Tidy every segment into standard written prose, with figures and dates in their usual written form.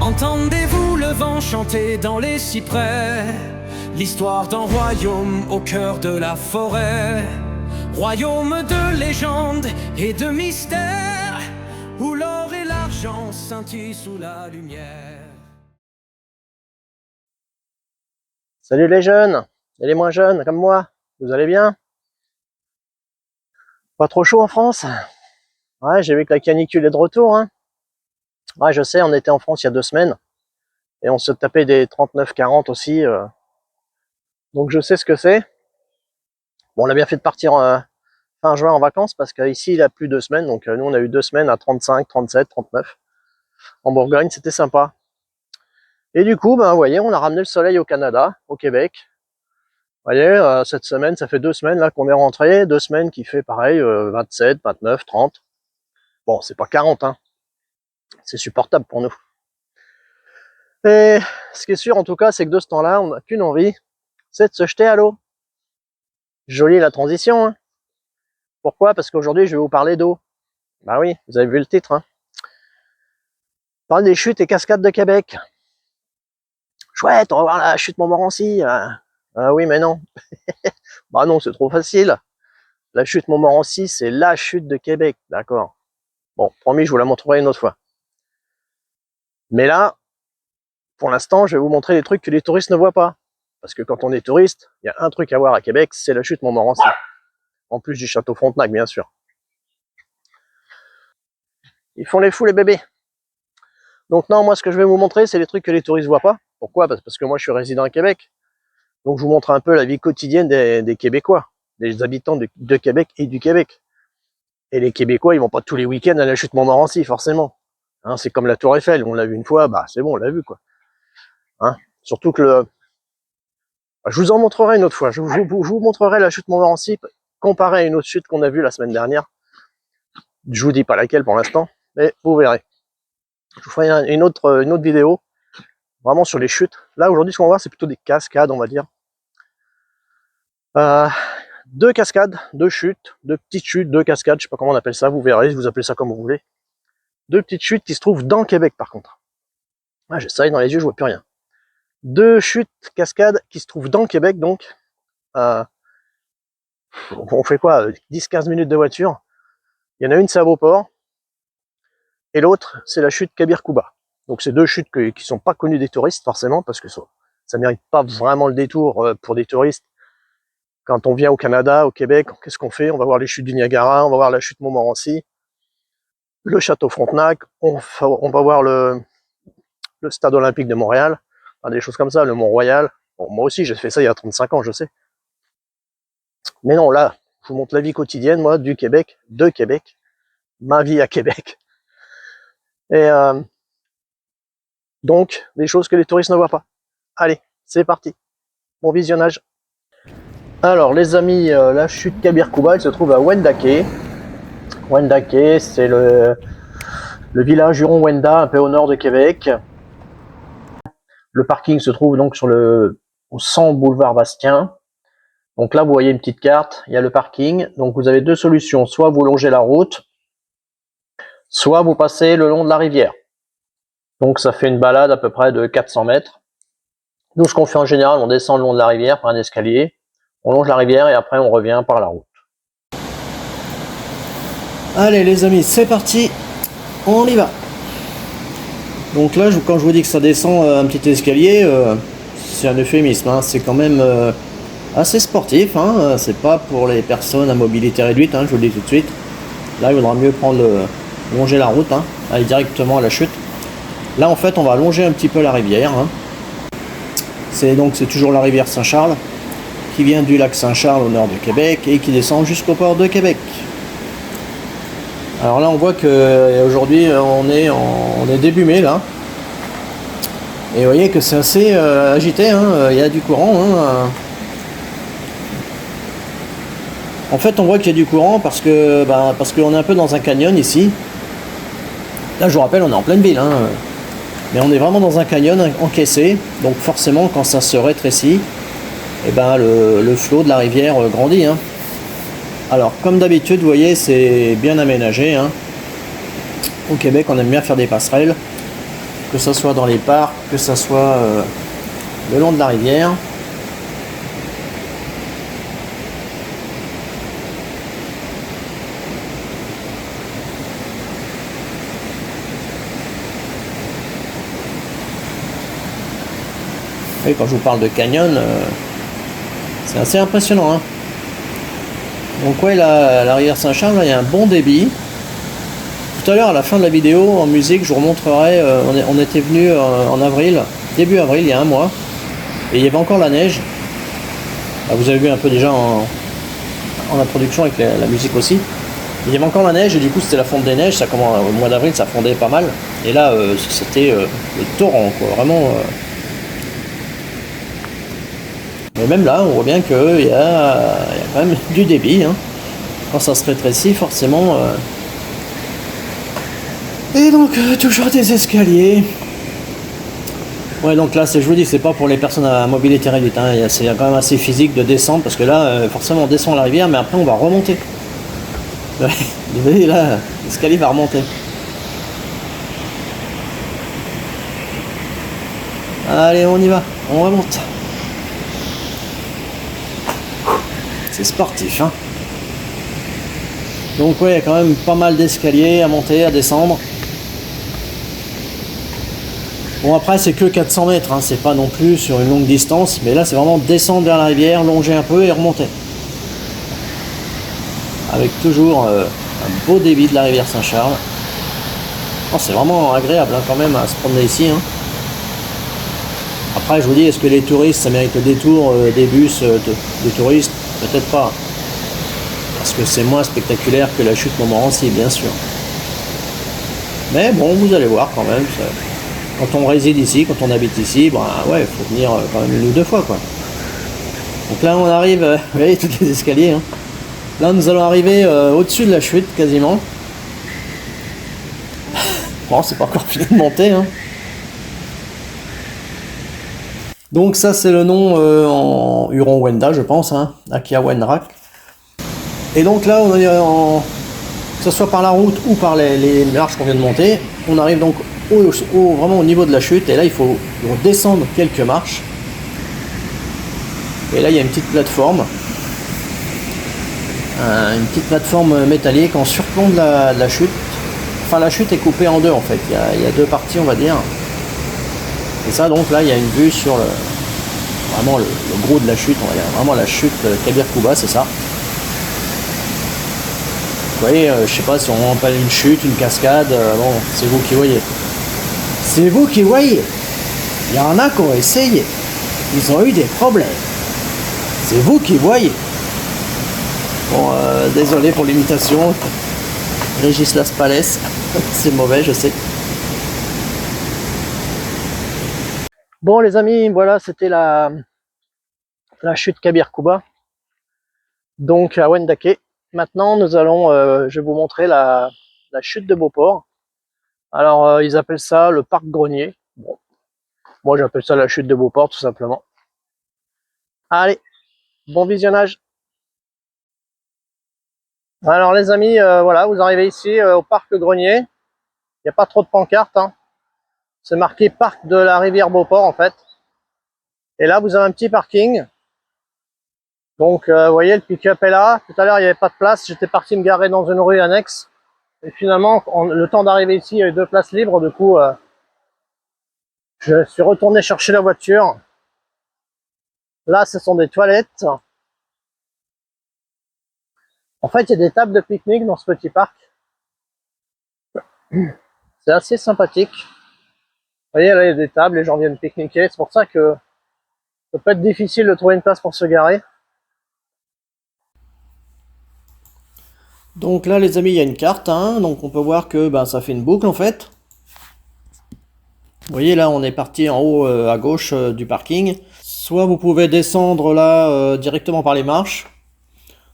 Entendez-vous le vent chanter dans les cyprès, l'histoire d'un royaume au cœur de la forêt, royaume de légende et de mystère, où l'or et l'argent scintillent sous la lumière. Salut les jeunes et les moins jeunes comme moi, vous allez bien? Pas trop chaud en France? Ouais, j'ai vu que la canicule est de retour, hein. Ouais, je sais, on était en France il y a 2 semaines et on se tapait des 39-40 aussi, donc je sais ce que c'est. Bon, on a bien fait de partir fin juin en vacances parce qu'ici il a plus 2 semaines, donc nous on a eu 2 semaines à 35, 37, 39 en Bourgogne, c'était sympa. Et du coup, ben, vous voyez, on a ramené le soleil au Canada, au Québec. Vous voyez, cette semaine, ça fait 2 semaines là qu'on est rentré, 2 semaines qui fait pareil, 27, 29, 30. Bon, c'est pas 40, hein. C'est supportable pour nous. Et ce qui est sûr en tout cas, c'est que de ce temps-là, on n'a qu'une envie, c'est de se jeter à l'eau. Jolie la transition, hein. Pourquoi? Parce qu'aujourd'hui, je vais vous parler d'eau. Bah oui, vous avez vu le titre, hein. On parle des chutes et cascades de Québec. Chouette, on va voir la chute Montmorency. Ah oui, mais non. Bah non, c'est trop facile. La chute Montmorency, c'est la chute de Québec, d'accord. Bon, promis, je vous la montrerai une autre fois. Mais là, pour l'instant, je vais vous montrer des trucs que les touristes ne voient pas. Parce que quand on est touriste, il y a un truc à voir à Québec, c'est la chute Montmorency. En plus du château Frontenac, bien sûr. Ils font les fous, les bébés. Donc non, moi, ce que je vais vous montrer, c'est les trucs que les touristes voient pas. Pourquoi? Parce que moi, je suis résident à Québec. Donc, je vous montre un peu la vie quotidienne des Québécois, des habitants de Québec et du Québec. Et les Québécois, ils vont pas tous les week-ends à la chute Montmorency, forcément. Hein, c'est comme la Tour Eiffel, on l'a vu une fois, bah c'est bon, on l'a vu, quoi. Hein, surtout que je vous en montrerai une autre fois. Je vous montrerai la chute Montmorency comparée à une autre chute qu'on a vue la semaine dernière. Je vous dis pas laquelle pour l'instant, mais vous verrez. Je vous ferai une autre vidéo, vraiment sur les chutes. Là, aujourd'hui, ce qu'on va voir, c'est plutôt des cascades, on va dire. 2 cascades, 2 chutes, 2 petites chutes, 2 cascades, je sais pas comment on appelle ça, vous verrez, vous appelez ça comme vous voulez. 2 petites chutes qui se trouvent dans Québec, par contre. Ah, j'ai ça dans les yeux, je vois plus rien. 2 chutes, cascades qui se trouvent dans Québec, donc. On fait quoi, 10-15 minutes de voiture. Il y en a une, c'est à Beauport. Et l'autre, c'est la chute Kabir-Kouba. Donc c'est 2 chutes qui sont pas connues des touristes, forcément, parce que ça mérite pas vraiment le détour pour des touristes. Quand on vient au Canada, au Québec, qu'est-ce qu'on fait? On va voir les chutes du Niagara, on va voir la chute Montmorency, le château Frontenac, on va voir le stade olympique de Montréal, enfin, des choses comme ça, le Mont-Royal. Bon, moi aussi, j'ai fait ça il y a 35 ans, je sais. Mais non, là, je vous montre la vie quotidienne, moi, du Québec, de Québec, ma vie à Québec. Et donc, des choses que les touristes ne voient pas. Allez, c'est parti. Bon visionnage. Alors, les amis, la chute Kabir-Kouba, elle se trouve à Wendake. Wendake, c'est le village Huron-Wendat, un peu au nord de Québec. Le parking se trouve donc au 100 boulevard Bastien. Donc là, vous voyez une petite carte, il y a le parking. Donc vous avez 2 solutions, soit vous longez la route, soit vous passez le long de la rivière. Donc ça fait une balade à peu près de 400 mètres. Nous, ce qu'on fait en général, on descend le long de la rivière par un escalier, on longe la rivière et après on revient par la route. Allez les amis, c'est parti, on y va. Donc là, quand je vous dis que ça descend un petit escalier, c'est un euphémisme, hein. C'est quand même assez sportif, hein. C'est pas pour les personnes à mobilité réduite, hein, je vous le dis tout de suite. Là, il vaudra mieux longer la route, hein, aller directement à la chute. Là, en fait, on va longer un petit peu la rivière, hein. C'est toujours la rivière Saint-Charles, qui vient du lac Saint-Charles au nord de Québec et qui descend jusqu'au port de Québec. Alors là, on voit que aujourd'hui, on est début mai là, et vous voyez que c'est assez agité, hein. Il y a du courant, hein. En fait, on voit qu'il y a du courant parce qu'on est un peu dans un canyon ici. Là, je vous rappelle, on est en pleine ville, hein. Mais on est vraiment dans un canyon encaissé, donc forcément quand ça se rétrécit, et ben le flot de la rivière grandit. Hein. Alors comme d'habitude, vous voyez, c'est bien aménagé. Hein. Au Québec, on aime bien faire des passerelles, que ce soit dans les parcs, que ce soit le long de la rivière. Et quand je vous parle de canyon, c'est assez impressionnant. Hein. Donc ouais, la rivière Saint-Charles, il y a un bon débit. Tout à l'heure, à la fin de la vidéo, en musique, je vous remontrerai, on était venu en avril, début avril, il y a un mois, et il y avait encore la neige. Là, vous avez vu un peu déjà en introduction avec la musique aussi. Il y avait encore la neige, et du coup c'était la fonte des neiges, ça commence, au mois d'avril ça fondait pas mal. Et là, c'était le torrent, quoi, vraiment... Mais même là, on voit bien qu'il y a quand même du débit. Hein. Quand ça se rétrécit, forcément... Et donc, toujours des escaliers. Ouais, donc là, je vous dis, c'est pas pour les personnes à mobilité réduite. Hein. C'est quand même assez physique de descendre, parce que là, forcément, on descend la rivière, mais après, on va remonter. Ouais, vous voyez, là, l'escalier va remonter. Allez, on y va, on remonte. C'est sportif, hein. Donc ouais, il y a quand même pas mal d'escaliers à monter, à descendre. Bon, après c'est que 400 mètres, hein, c'est pas non plus sur une longue distance, mais là c'est vraiment descendre vers la rivière, longer un peu et remonter. Avec toujours un beau débit de la rivière Saint-Charles. Oh, c'est vraiment agréable hein, quand même à se promener ici. Hein. Après je vous dis, est-ce que les touristes ça mérite le détour des bus de touristes? Peut-être pas. Parce que c'est moins spectaculaire que la chute Montmorency, bien sûr. Mais bon, vous allez voir quand même. Ça... Quand on réside ici, quand on habite ici, ben ouais, il faut venir quand même 1 ou 2 fois, quoi. Donc là, on arrive, vous voyez, tous les escaliers. Hein. Là, nous allons arriver au-dessus de la chute, quasiment. Bon, c'est pas encore fini de monter, hein. Donc ça, c'est le nom en Huron-Wendat, je pense, hein, Akia-Wenrak. Et donc là, on est que ce soit par la route ou par les marches qu'on vient de monter, on arrive donc vraiment au niveau de la chute, et là, il faut descendre quelques marches. Et là, il y a une petite plateforme. Une petite plateforme métallique en surplomb de la chute. Enfin, la chute est coupée en deux, en fait. Il y a 2 parties, on va dire. Et ça, donc là, il y a une vue sur vraiment le gros de la chute, on va dire, vraiment la chute Kabir Kouba, c'est ça. Vous voyez, je sais pas si on appelle une chute, une cascade, bon, c'est vous qui voyez. C'est vous qui voyez. Il y en a qui ont essayé. Ils ont eu des problèmes. C'est vous qui voyez. Bon, désolé pour l'imitation. Régis Laspalès, c'est mauvais, je sais. Bon les amis, voilà, c'était la chute Kabir Kouba, donc à Wendake. Maintenant, nous allons, je vais vous montrer la chute de Beauport. Alors, ils appellent ça le parc Grenier. Bon, moi j'appelle ça la chute de Beauport, tout simplement. Allez, bon visionnage. Alors les amis, voilà, vous arrivez ici au parc Grenier. Il n'y a pas trop de pancartes, hein. C'est marqué parc de la rivière Beauport en fait. Et là, vous avez un petit parking. Donc, vous voyez, le pick-up est là. Tout à l'heure, il n'y avait pas de place. J'étais parti me garer dans une rue annexe. Et finalement, le temps d'arriver ici, il y avait 2 places libres. Du coup, je suis retourné chercher la voiture. Là, ce sont des toilettes. En fait, il y a des tables de pique-nique dans ce petit parc. C'est assez sympathique. Vous voyez, là, il y a des tables, les gens viennent pique-niquer. C'est pour ça que ça peut être difficile de trouver une place pour se garer. Donc là, les amis, il y a une carte, hein, donc on peut voir que ben, ça fait une boucle en fait. Vous voyez, là, on est parti en haut à gauche du parking. Soit vous pouvez descendre là directement par les marches,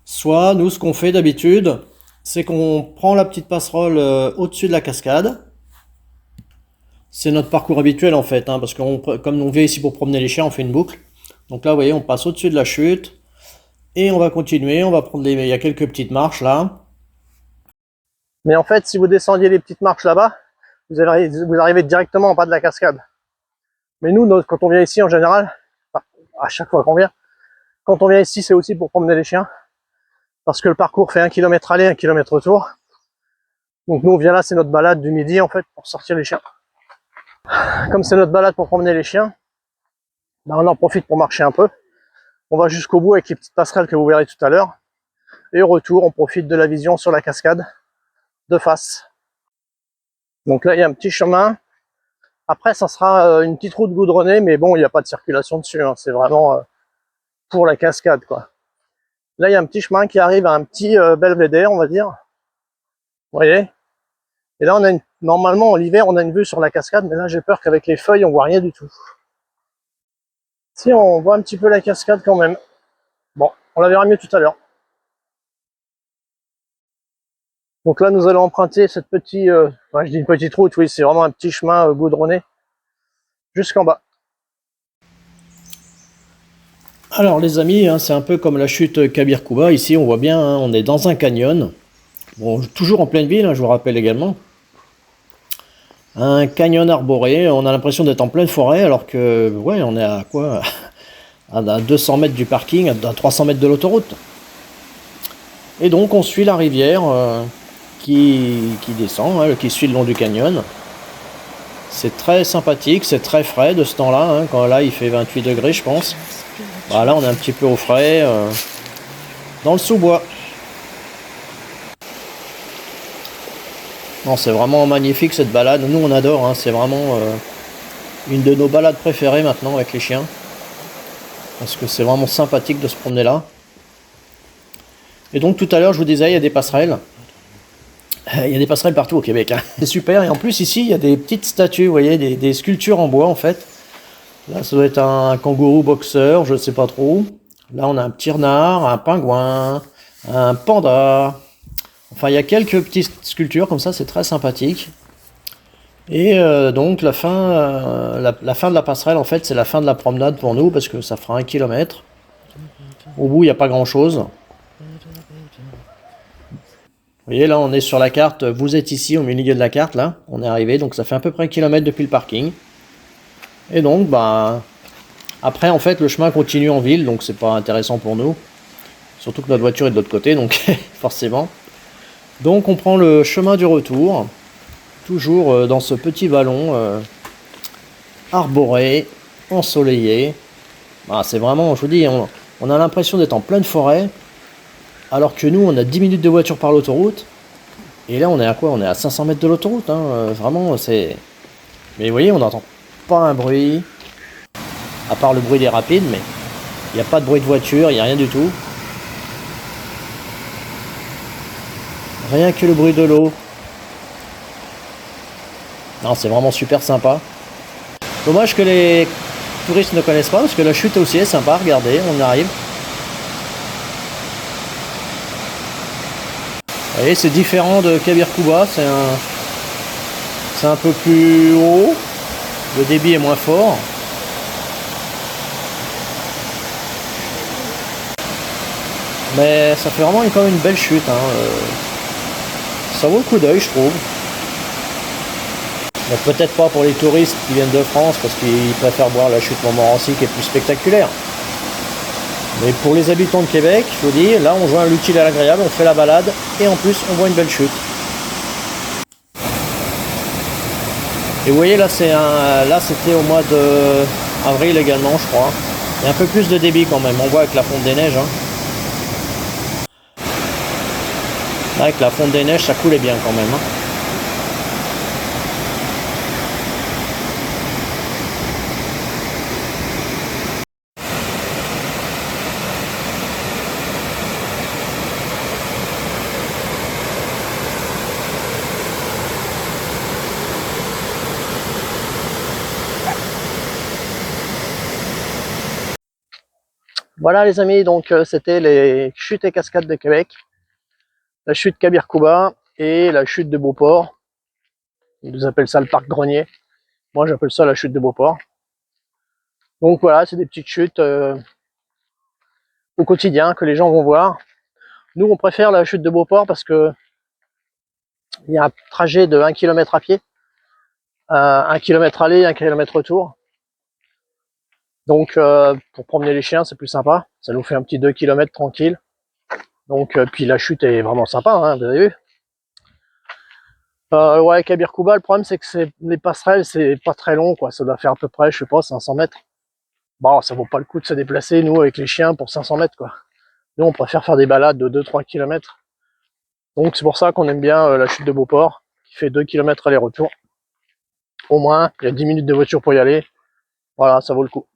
soit nous, ce qu'on fait d'habitude, c'est qu'on prend la petite passerelle au-dessus de la cascade. C'est notre parcours habituel en fait, hein, parce que comme on vient ici pour promener les chiens, on fait une boucle. Donc là, vous voyez, on passe au-dessus de la chute et on va continuer. On va prendre il y a quelques petites marches là. Mais en fait, si vous descendiez les petites marches là-bas, vous arrivez directement en bas de la cascade. Mais nous, quand on vient ici en général, à chaque fois qu'on vient, quand on vient ici, c'est aussi pour promener les chiens, parce que le parcours fait 1 km aller, 1 km retour. Donc nous, on vient là, c'est notre balade du midi en fait, pour sortir les chiens. Comme c'est notre balade pour promener les chiens, bah on en profite pour marcher un peu. On va jusqu'au bout avec les petites passerelles que vous verrez tout à l'heure. Et au retour, on profite de la vision sur la cascade de face. Donc là, il y a un petit chemin. Après, ça sera une petite route goudronnée, mais bon, il n'y a pas de circulation dessus. Hein. C'est vraiment pour la cascade, quoi. Là, il y a un petit chemin qui arrive à un petit belvédère, on va dire. Vous voyez? Et là, normalement, en l'hiver, on a une vue sur la cascade, mais là, j'ai peur qu'avec les feuilles, on voit rien du tout. Si, on voit un petit peu la cascade quand même. Bon, on la verra mieux tout à l'heure. Donc là, nous allons emprunter cette petite, je dis une petite route, oui, c'est vraiment un petit chemin goudronné jusqu'en bas. Alors les amis, hein, c'est un peu comme la chute Kabir Kouba. Ici, on voit bien, hein, on est dans un canyon. Bon, toujours en pleine ville, hein, je vous rappelle également. Un canyon arboré, on a l'impression d'être en pleine forêt, alors que, ouais, on est à quoi? À 200 mètres du parking, à 300 mètres de l'autoroute. Et donc, on suit la rivière qui descend, hein, qui suit le long du canyon. C'est très sympathique, c'est très frais de ce temps-là, hein, quand là, il fait 28 degrés, je pense. Bah, là, on est un petit peu au frais, dans le sous-bois. Non, c'est vraiment magnifique cette balade. Nous, on adore. Hein. C'est vraiment une de nos balades préférées maintenant avec les chiens. Parce que c'est vraiment sympathique de se promener là. Et donc, tout à l'heure, je vous disais, il y a des passerelles. Il y a des passerelles partout au Québec. Hein. C'est super. Et en plus, ici, il y a des petites statues, vous voyez, des sculptures en bois, en fait. Là, ça doit être un kangourou boxeur, je ne sais pas trop. Là, on a un petit renard, un pingouin, un panda. Enfin, il y a quelques petites sculptures comme ça, c'est très sympathique. Et donc, la fin de la passerelle, en fait, c'est la fin de la promenade pour nous, parce que ça fera 1 km. Au bout, il n'y a pas grand-chose. Vous voyez, là, on est sur la carte. Vous êtes ici, au milieu de la carte, là. On est arrivé, donc ça fait à peu près 1 km depuis le parking. Et donc, bah... Après, en fait, le chemin continue en ville, donc c'est pas intéressant pour nous. Surtout que notre voiture est de l'autre côté, donc forcément. Donc, on prend le chemin du retour. Toujours dans ce petit vallon arboré, ensoleillé. Bah, c'est vraiment, je vous dis, on a l'impression d'être en pleine forêt. Alors que nous, on a 10 minutes de voiture par l'autoroute. Et là, on est à quoi? On est à 500 mètres de l'autoroute. Hein. Vraiment, c'est... Mais vous voyez, on n'entend pas un bruit. À part le bruit des rapides, mais il n'y a pas de bruit de voiture, il n'y a rien du tout. Rien que le bruit de l'eau. Non, c'est vraiment super sympa. Dommage que les touristes ne connaissent pas, parce que la chute aussi est sympa, regardez, on y arrive. Vous voyez, c'est différent de Kabir Kouba, c'est un peu plus haut, le débit est moins fort. Mais ça fait vraiment quand même une belle chute. Hein. Ça vaut le coup d'œil, je trouve. Mais peut-être pas pour les touristes qui viennent de France, parce qu'ils préfèrent voir la chute Montmorency qui est plus spectaculaire. Mais pour les habitants de Québec, je vous dis, là on joint l'utile à l'agréable, on fait la balade, et en plus on voit une belle chute. Et vous voyez, là c'était au mois d'avril également, je crois. Il y a un peu plus de débit quand même, on voit avec la fonte des neiges. Hein. Là, avec la fonte des neiges, ça coulait bien quand même. Hein. Voilà les amis, donc c'était les chutes et cascades de Québec. La chute Kabir Kouba et la chute de Beauport. Ils appellent ça le parc Grenier. Moi j'appelle ça la chute de Beauport. Donc voilà, c'est des petites chutes au quotidien que les gens vont voir. Nous on préfère la chute de Beauport parce que il y a un trajet de 1 km à pied, 1 km aller, 1 km retour. Donc pour promener les chiens c'est plus sympa, ça nous fait un petit 2 km tranquille. Donc puis la chute est vraiment sympa, hein, vous avez vu. Ouais, Kabirkouba, le problème c'est que les passerelles c'est pas très long, quoi. Ça doit faire à peu près, je sais pas, 500 mètres. Bon, ça vaut pas le coup de se déplacer nous avec les chiens pour 500 mètres, quoi. Nous on préfère faire des balades de 2-3 km. Donc c'est pour ça qu'on aime bien la chute de Beauport, qui fait 2 km aller-retour. Au moins, il y a 10 minutes de voiture pour y aller. Voilà, ça vaut le coup.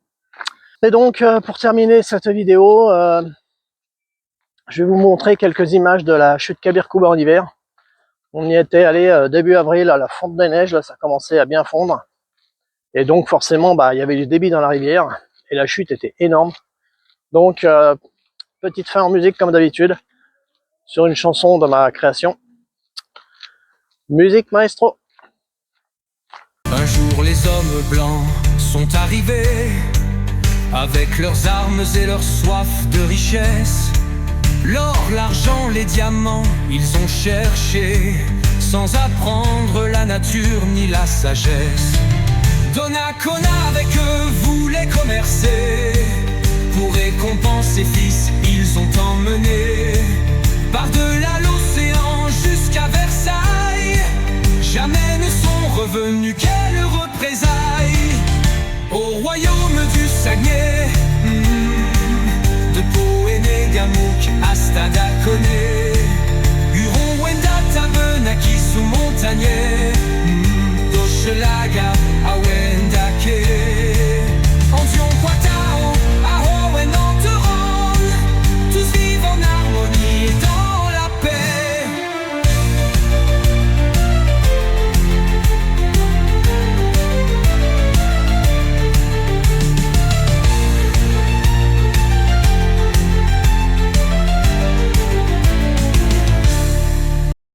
Et donc pour terminer cette vidéo, je vais vous montrer quelques images de la chute Kabirkouba en hiver. On y était allé début avril à la fonte des neiges, là ça commençait à bien fondre. Et donc forcément, il y avait du débit dans la rivière, et la chute était énorme. Donc, petite fin en musique comme d'habitude, sur une chanson de ma création. Musique maestro. Un jour les hommes blancs sont arrivés, avec leurs armes et leur soif de richesse. L'or, l'argent, les diamants, ils ont cherché, sans apprendre la nature ni la sagesse. Donnacona avec eux voulait commercer, pour récompenser fils, ils ont emmené par-delà l'océan jusqu'à Versailles. Jamais ne sont revenus, quelle représailles. Au royaume du Saguenay, de Pohéné-Gamouk à Stadaconé, Huron, Wendat, Tabenaki sous Montagnier, d'Hochelaga